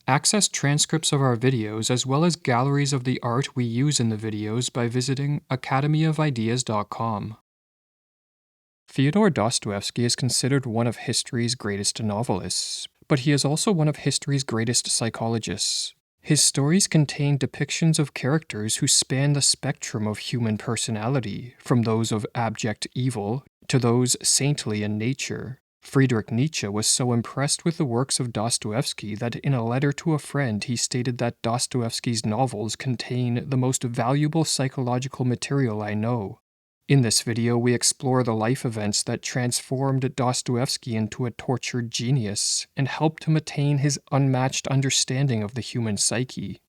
Access transcripts of our videos as well as galleries of the art we use in the videos by visiting academyofideas.com. Fyodor Dostoevsky is considered one of history's greatest novelists, but he is also one of history's greatest psychologists. His stories contain depictions of characters who span the spectrum of human personality, from those of abject evil to those saintly in nature. Friedrich Nietzsche was so impressed with the works of Dostoevsky that in a letter to a friend he stated that Dostoevsky's novels contain the most valuable psychological material I know. In this video, we explore the life events that transformed Dostoevsky into a tortured genius and helped him attain his unmatched understanding of the human psyche.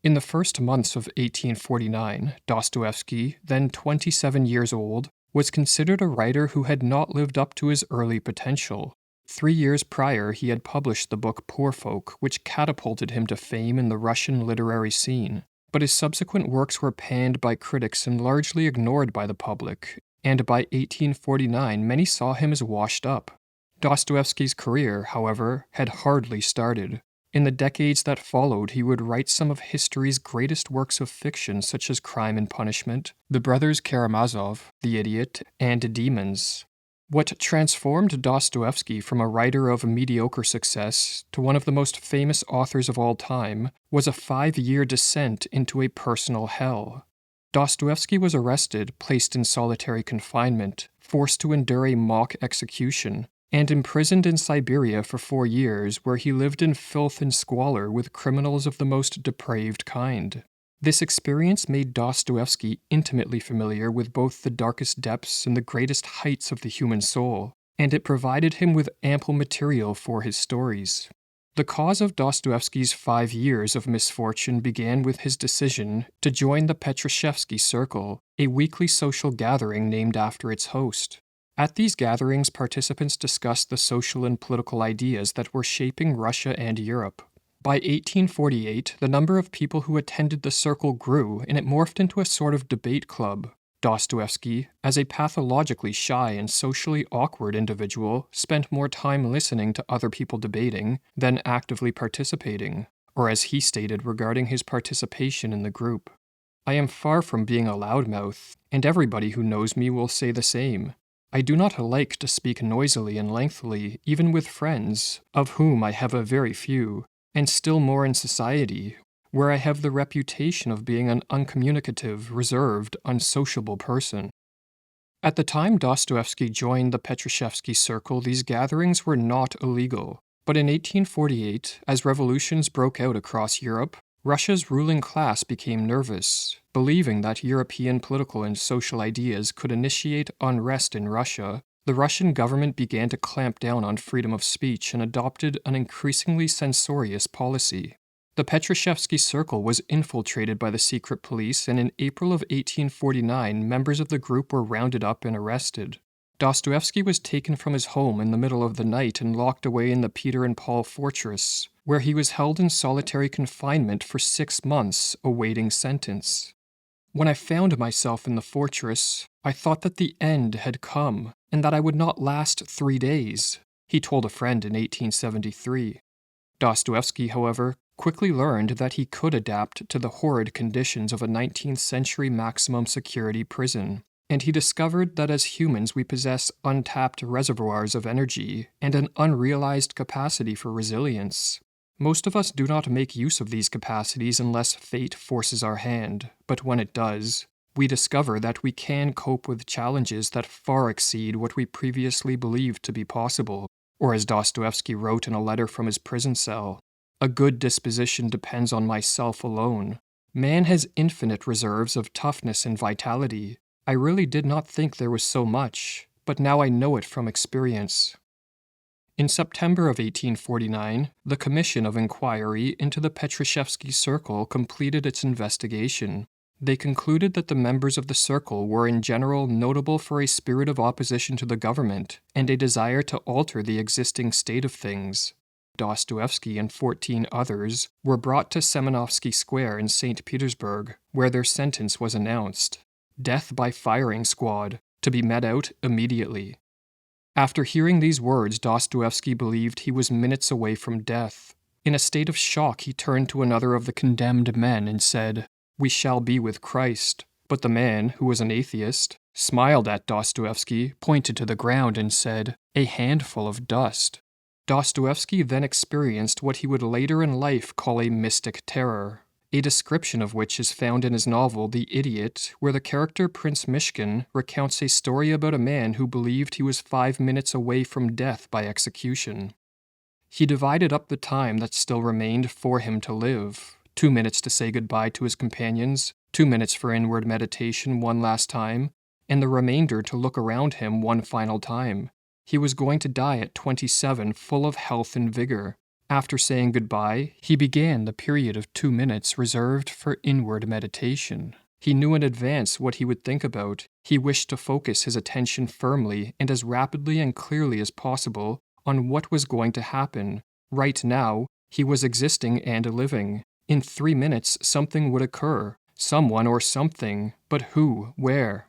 In the first months of 1849, Dostoevsky, then 27 years old, was considered a writer who had not lived up to his early potential. 3 years prior, he had published the book Poor Folk, which catapulted him to fame in the Russian literary scene. But his subsequent works were panned by critics and largely ignored by the public, and by 1849 many saw him as washed up. Dostoevsky's career, however, had hardly started. In the decades that followed, he would write some of history's greatest works of fiction such as Crime and Punishment, The Brothers Karamazov, The Idiot, and Demons. What transformed Dostoevsky from a writer of mediocre success to one of the most famous authors of all time was a 5-year descent into a personal hell. Dostoevsky was arrested, placed in solitary confinement, forced to endure a mock execution, and imprisoned in Siberia for 4 years, where he lived in filth and squalor with criminals of the most depraved kind. This experience made Dostoevsky intimately familiar with both the darkest depths and the greatest heights of the human soul, and it provided him with ample material for his stories. The cause of Dostoevsky's 5 years of misfortune began with his decision to join the Petrashevsky Circle, a weekly social gathering named after its host. At these gatherings, participants discussed the social and political ideas that were shaping Russia and Europe. By 1848, the number of people who attended the circle grew, and it morphed into a sort of debate club. Dostoevsky, as a pathologically shy and socially awkward individual, spent more time listening to other people debating than actively participating, or as he stated regarding his participation in the group, "I am far from being a loudmouth, and everybody who knows me will say the same. I do not like to speak noisily and lengthily, even with friends, of whom I have a very few, and still more in society, where I have the reputation of being an uncommunicative, reserved, unsociable person." At the time Dostoevsky joined the Petrashevsky Circle, these gatherings were not illegal. But in 1848, as revolutions broke out across Europe, Russia's ruling class became nervous, believing that European political and social ideas could initiate unrest in Russia. The Russian government began to clamp down on freedom of speech and adopted an increasingly censorious policy. The Petrashevsky Circle was infiltrated by the secret police, and in April of 1849, members of the group were rounded up and arrested. Dostoevsky was taken from his home in the middle of the night and locked away in the Peter and Paul fortress, where he was held in solitary confinement for 6 months, awaiting sentence. "When I found myself in the fortress, I thought that the end had come, and that I would not last 3 days," he told a friend in 1873. Dostoevsky, however, quickly learned that he could adapt to the horrid conditions of a 19th century maximum security prison, and he discovered that as humans we possess untapped reservoirs of energy and an unrealized capacity for resilience. Most of us do not make use of these capacities unless fate forces our hand, but when it does, we discover that we can cope with challenges that far exceed what we previously believed to be possible. Or as Dostoevsky wrote in a letter from his prison cell, "A good disposition depends on myself alone. Man has infinite reserves of toughness and vitality. I really did not think there was so much, but now I know it from experience." In September of 1849, the Commission of Inquiry into the Petrashevsky Circle completed its investigation. They concluded that the members of the circle were in general notable for a spirit of opposition to the government and a desire to alter the existing state of things. Dostoevsky and 14 others were brought to Semenovsky Square in St. Petersburg, where their sentence was announced: death by firing squad, to be met out immediately. After hearing these words, Dostoevsky believed he was minutes away from death. In a state of shock, he turned to another of the condemned men and said, "We shall be with Christ." But the man, who was an atheist, smiled at Dostoevsky, pointed to the ground, and said, "A handful of dust." Dostoevsky then experienced what he would later in life call a mystic terror, a description of which is found in his novel The Idiot, where the character Prince Mishkin recounts a story about a man who believed he was 5 minutes away from death by execution. He divided up the time that still remained for him to live, 2 minutes to say goodbye to his companions, 2 minutes for inward meditation one last time, and the remainder to look around him one final time. He was going to die at 27, full of health and vigor. After saying goodbye, he began the period of 2 minutes reserved for inward meditation. He knew in advance what he would think about. He wished to focus his attention firmly and as rapidly and clearly as possible on what was going to happen. Right now, he was existing and living. In 3 minutes, something would occur. Someone or something, but who, where?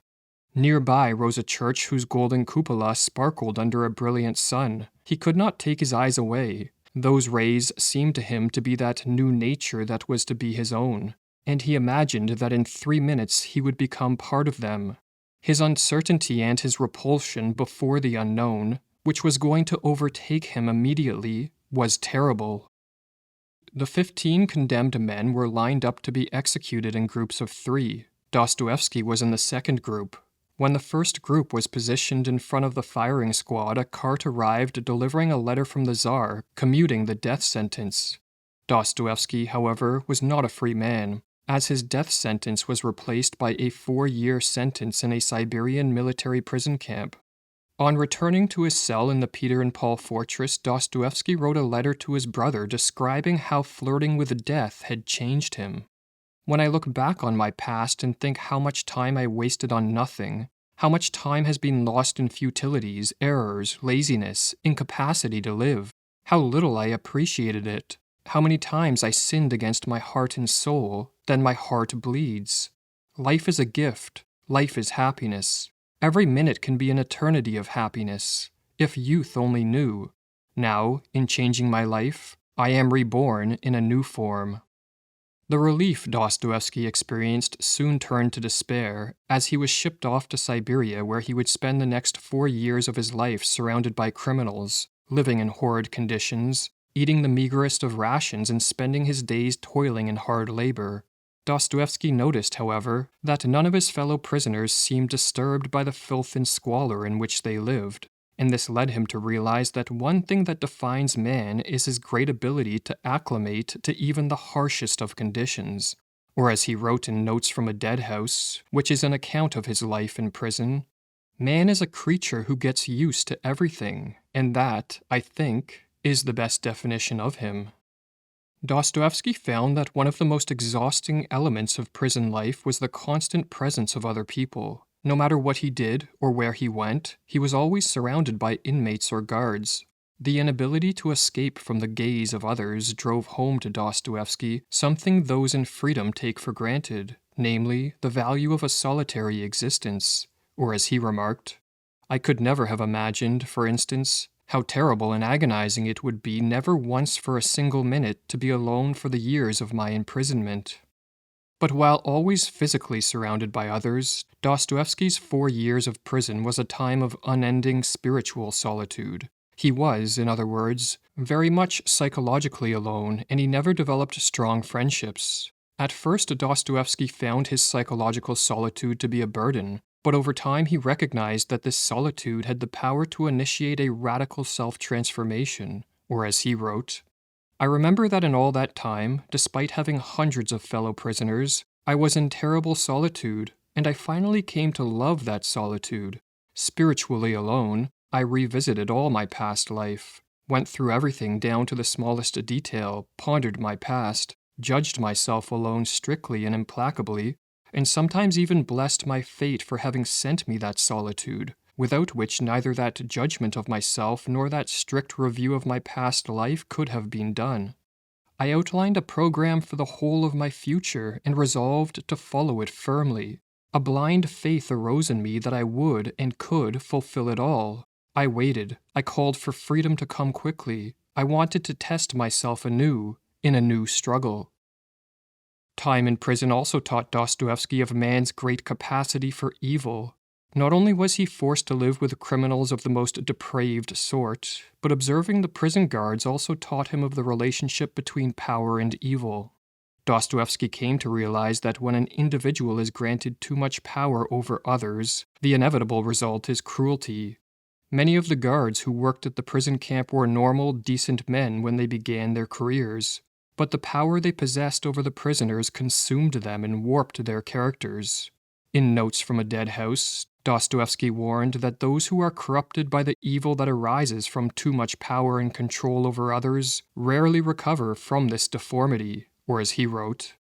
Nearby rose a church whose golden cupola sparkled under a brilliant sun. He could not take his eyes away. Those rays seemed to him to be that new nature that was to be his own, and he imagined that in 3 minutes he would become part of them. His uncertainty and his repulsion before the unknown, which was going to overtake him immediately, was terrible. The 15 condemned men were lined up to be executed in groups of 3. Dostoevsky was in the second group. When the first group was positioned in front of the firing squad, a cart arrived delivering a letter from the Tsar, commuting the death sentence. Dostoevsky, however, was not a free man, as his death sentence was replaced by a 4-year sentence in a Siberian military prison camp. On returning to his cell in the Peter and Paul fortress, Dostoevsky wrote a letter to his brother describing how flirting with death had changed him. When I look back on my past and think how much time I wasted on nothing, how much time has been lost in futilities, errors, laziness, incapacity to live, how little I appreciated it, how many times I sinned against my heart and soul, then my heart bleeds. Life is a gift. Life is happiness. Every minute can be an eternity of happiness, if youth only knew. Now, in changing my life, I am reborn in a new form. The relief Dostoevsky experienced soon turned to despair as he was shipped off to Siberia, where he would spend the next 4 years of his life surrounded by criminals, living in horrid conditions, eating the meagerest of rations and spending his days toiling in hard labor. Dostoevsky noticed, however, that none of his fellow prisoners seemed disturbed by the filth and squalor in which they lived, and this led him to realize that one thing that defines man is his great ability to acclimate to even the harshest of conditions. Or as he wrote in Notes from a Dead House, which is an account of his life in prison, "Man is a creature who gets used to everything, and that, I think, is the best definition of him." Dostoevsky found that one of the most exhausting elements of prison life was the constant presence of other people. No matter what he did or where he went, he was always surrounded by inmates or guards. The inability to escape from the gaze of others drove home to Dostoevsky something those in freedom take for granted, namely, the value of a solitary existence. Or as he remarked, "I could never have imagined, for instance, how terrible and agonizing it would be never once for a single minute to be alone for the years of my imprisonment." But while always physically surrounded by others, Dostoevsky's 4 years of prison was a time of unending spiritual solitude. He was, in other words, very much psychologically alone, and he never developed strong friendships. At first, Dostoevsky found his psychological solitude to be a burden, but over time he recognized that this solitude had the power to initiate a radical self-transformation, or as he wrote, "I remember that in all that time, despite having hundreds of fellow prisoners, I was in terrible solitude, and I finally came to love that solitude. Spiritually alone, I revisited all my past life, went through everything down to the smallest detail, pondered my past, judged myself alone strictly and implacably, and sometimes even blessed my fate for having sent me that solitude, without which neither that judgment of myself nor that strict review of my past life could have been done. I outlined a program for the whole of my future and resolved to follow it firmly. A blind faith arose in me that I would and could fulfill it all. I waited. I called for freedom to come quickly. I wanted to test myself anew, in a new struggle. Time in prison also taught Dostoevsky of man's great capacity for evil. Not only was he forced to live with criminals of the most depraved sort, but observing the prison guards also taught him of the relationship between power and evil. Dostoevsky came to realize that when an individual is granted too much power over others, the inevitable result is cruelty. Many of the guards who worked at the prison camp were normal, decent men when they began their careers, but the power they possessed over the prisoners consumed them and warped their characters. In Notes from a Dead House, Dostoevsky warned that those who are corrupted by the evil that arises from too much power and control over others rarely recover from this deformity, or as he wrote,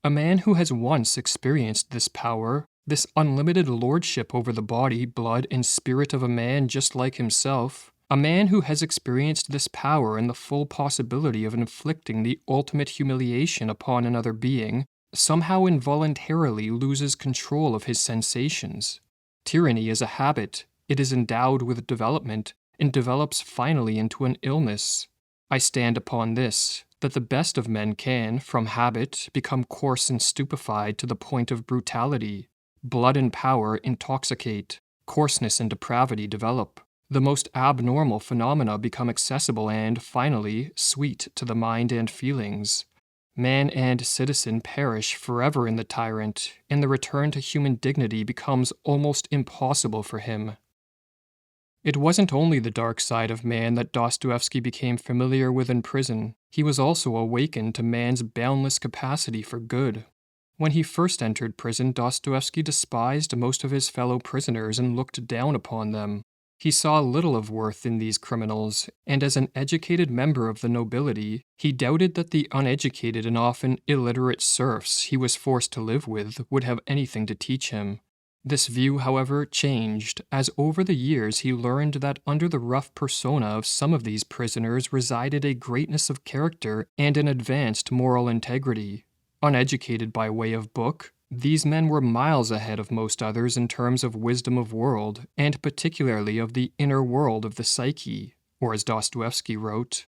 "A man who has once experienced this power, this unlimited lordship over the body, blood, and spirit of a man just like himself, a man who has experienced this power and the full possibility of inflicting the ultimate humiliation upon another being, somehow involuntarily loses control of his sensations. Tyranny is a habit, it is endowed with development, and develops finally into an illness. I stand upon this, that the best of men can, from habit, become coarse and stupefied to the point of brutality. Blood and power intoxicate, coarseness and depravity develop. The most abnormal phenomena become accessible and, finally, sweet to the mind and feelings. Man and citizen perish forever in the tyrant, and the return to human dignity becomes almost impossible for him." It wasn't only the dark side of man that Dostoevsky became familiar with in prison. He was also awakened to man's boundless capacity for good. When he first entered prison, Dostoevsky despised most of his fellow prisoners and looked down upon them. He saw little of worth in these criminals, and as an educated member of the nobility, he doubted that the uneducated and often illiterate serfs he was forced to live with would have anything to teach him. This view, however, changed, as over the years he learned that under the rough persona of some of these prisoners resided a greatness of character and an advanced moral integrity. Uneducated by way of book, these men were miles ahead of most others in terms of wisdom of world, and particularly of the inner world of the psyche, or as Dostoevsky wrote,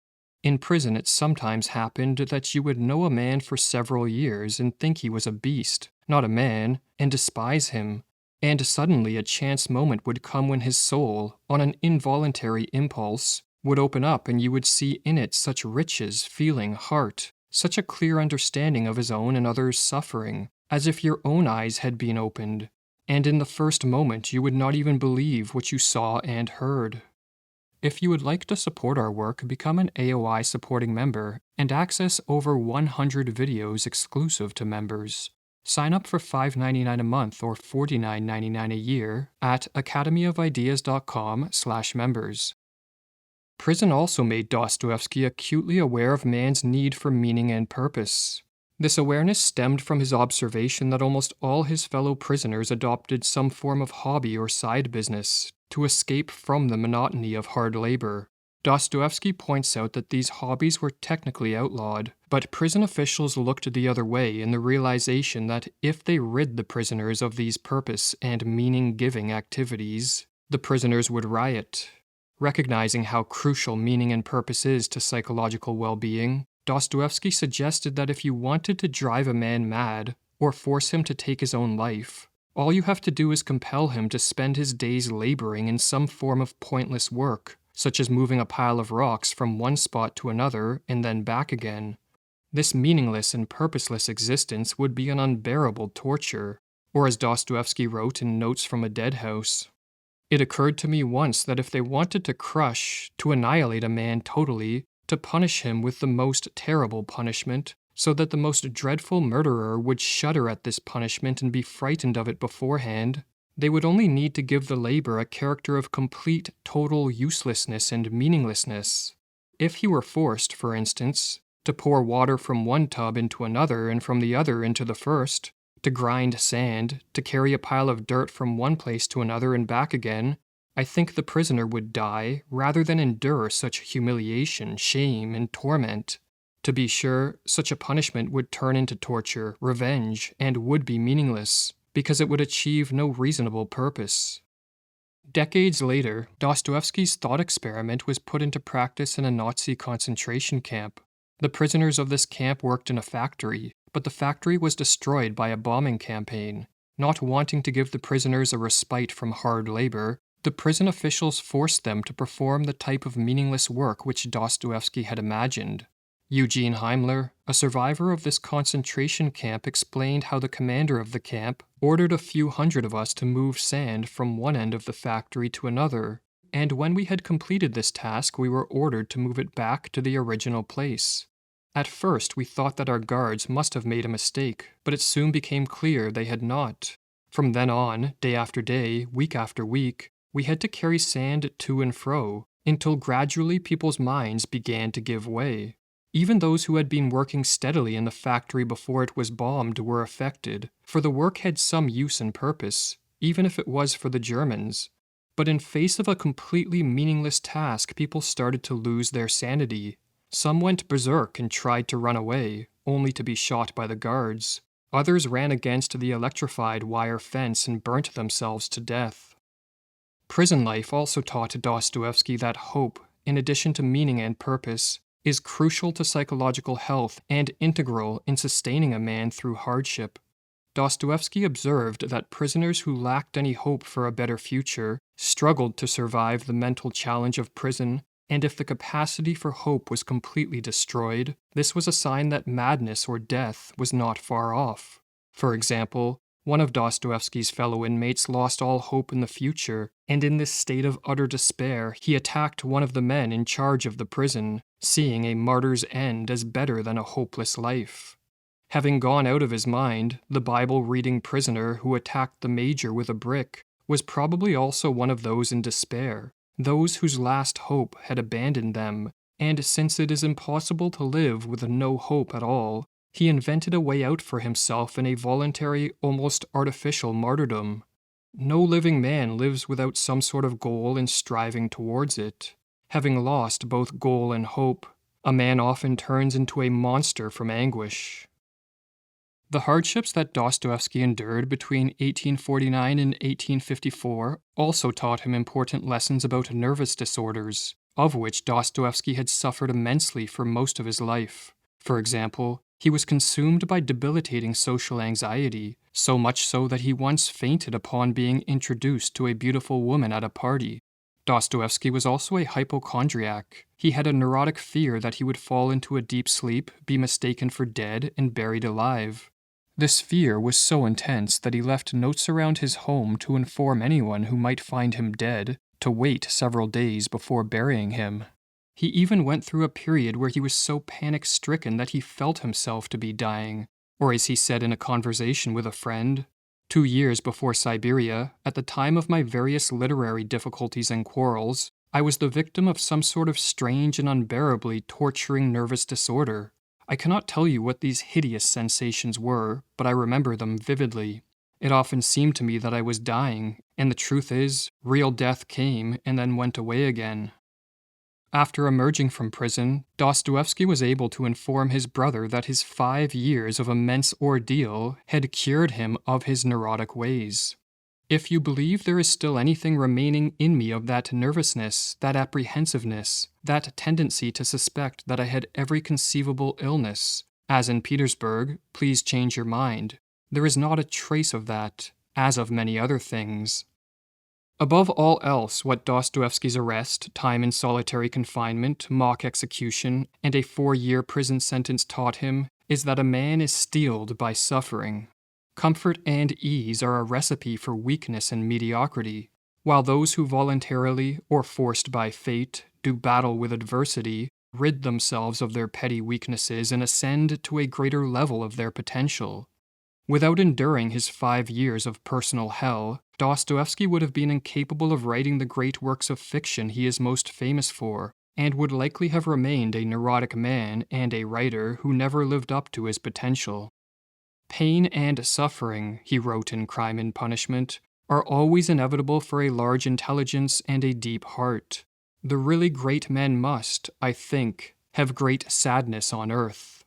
"In prison it sometimes happened that you would know a man for several years and think he was a beast, not a man, and despise him, and suddenly a chance moment would come when his soul, on an involuntary impulse, would open up and you would see in it such riches, feeling, heart, such a clear understanding of his own and others' suffering, as if your own eyes had been opened, and in the first moment you would not even believe what you saw and heard." If you would like to support our work, become an AOI supporting member and access over 100 videos exclusive to members. Sign up for $5.99 a month or $49.99 a year at academyofideas.com/members. Prison also made Dostoevsky acutely aware of man's need for meaning and purpose. This awareness stemmed from his observation that almost all his fellow prisoners adopted some form of hobby or side business to escape from the monotony of hard labor. Dostoevsky points out that these hobbies were technically outlawed, but prison officials looked the other way in the realization that if they rid the prisoners of these purpose and meaning-giving activities, the prisoners would riot. Recognizing how crucial meaning and purpose is to psychological well-being, Dostoevsky suggested that if you wanted to drive a man mad, or force him to take his own life, all you have to do is compel him to spend his days laboring in some form of pointless work, such as moving a pile of rocks from one spot to another and then back again. This meaningless and purposeless existence would be an unbearable torture, or as Dostoevsky wrote in Notes from a Dead House, "It occurred to me once that if they wanted to crush, to annihilate a man totally, to punish him with the most terrible punishment, so that the most dreadful murderer would shudder at this punishment and be frightened of it beforehand, they would only need to give the labor a character of complete, total uselessness and meaninglessness. If he were forced, for instance, to pour water from one tub into another and from the other into the first, to grind sand, to carry a pile of dirt from one place to another and back again, I think the prisoner would die rather than endure such humiliation, shame, and torment. To be sure, such a punishment would turn into torture, revenge, and would be meaningless, because it would achieve no reasonable purpose." Decades later, Dostoevsky's thought experiment was put into practice in a Nazi concentration camp. The prisoners of this camp worked in a factory, but the factory was destroyed by a bombing campaign. Not wanting to give the prisoners a respite from hard labor, the prison officials forced them to perform the type of meaningless work which Dostoevsky had imagined. Eugene Heimler, a survivor of this concentration camp, explained how the commander of the camp ordered a few hundred of us to move sand from one end of the factory to another, and when we had completed this task, we were ordered to move it back to the original place. At first, we thought that our guards must have made a mistake, but it soon became clear they had not. From then on, day after day, week after week, we had to carry sand to and fro, until gradually people's minds began to give way. Even those who had been working steadily in the factory before it was bombed were affected, for the work had some use and purpose, even if it was for the Germans. But in face of a completely meaningless task, people started to lose their sanity. Some went berserk and tried to run away, only to be shot by the guards. Others ran against the electrified wire fence and burnt themselves to death. Prison life also taught Dostoevsky that hope, in addition to meaning and purpose, is crucial to psychological health and integral in sustaining a man through hardship. Dostoevsky observed that prisoners who lacked any hope for a better future struggled to survive the mental challenge of prison, and if the capacity for hope was completely destroyed, this was a sign that madness or death was not far off. For example, one of Dostoevsky's fellow inmates lost all hope in the future, and in this state of utter despair, he attacked one of the men in charge of the prison, seeing a martyr's end as better than a hopeless life. Having gone out of his mind, the Bible-reading prisoner who attacked the major with a brick was probably also one of those in despair, those whose last hope had abandoned them, and since it is impossible to live with no hope at all, he invented a way out for himself in a voluntary, almost artificial martyrdom. No living man lives without some sort of goal and striving towards it. Having lost both goal and hope, a man often turns into a monster from anguish. The hardships that Dostoevsky endured between 1849 and 1854 also taught him important lessons about nervous disorders, of which Dostoevsky had suffered immensely for most of his life. For example, he was consumed by debilitating social anxiety, so much so that he once fainted upon being introduced to a beautiful woman at a party. Dostoevsky was also a hypochondriac. He had a neurotic fear that he would fall into a deep sleep, be mistaken for dead, and buried alive. This fear was so intense that he left notes around his home to inform anyone who might find him dead to wait several days before burying him. He even went through a period where he was so panic-stricken that he felt himself to be dying, or as he said in a conversation with a friend, 2 years before Siberia, at the time of my various literary difficulties and quarrels, I was the victim of some sort of strange and unbearably torturing nervous disorder. I cannot tell you what these hideous sensations were, but I remember them vividly. It often seemed to me that I was dying, and the truth is, real death came and then went away again. After emerging from prison, Dostoevsky was able to inform his brother that his 5 years of immense ordeal had cured him of his neurotic ways. If you believe there is still anything remaining in me of that nervousness, that apprehensiveness, that tendency to suspect that I had every conceivable illness, as in Petersburg, please change your mind. There is not a trace of that, as of many other things. Above all else, what Dostoevsky's arrest, time in solitary confinement, mock execution, and a 4-year prison sentence taught him is that a man is steeled by suffering. Comfort and ease are a recipe for weakness and mediocrity, while those who voluntarily, or forced by fate, do battle with adversity, rid themselves of their petty weaknesses and ascend to a greater level of their potential. Without enduring his 5 years of personal hell, Dostoevsky would have been incapable of writing the great works of fiction he is most famous for, and would likely have remained a neurotic man and a writer who never lived up to his potential. Pain and suffering, he wrote in Crime and Punishment, are always inevitable for a large intelligence and a deep heart. The really great men must, I think, have great sadness on earth.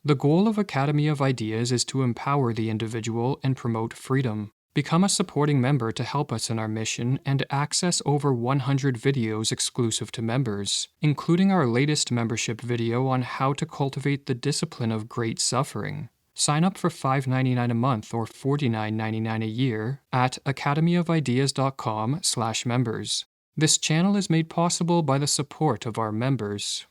The goal of Academy of Ideas is to empower the individual and promote freedom, Become a supporting member to help us in our mission and access over 100 videos exclusive to members, including our latest membership video on how to cultivate the discipline of great suffering. Sign up for $5.99 a month or $49.99 a year at academyofideas.com/members. This channel is made possible by the support of our members.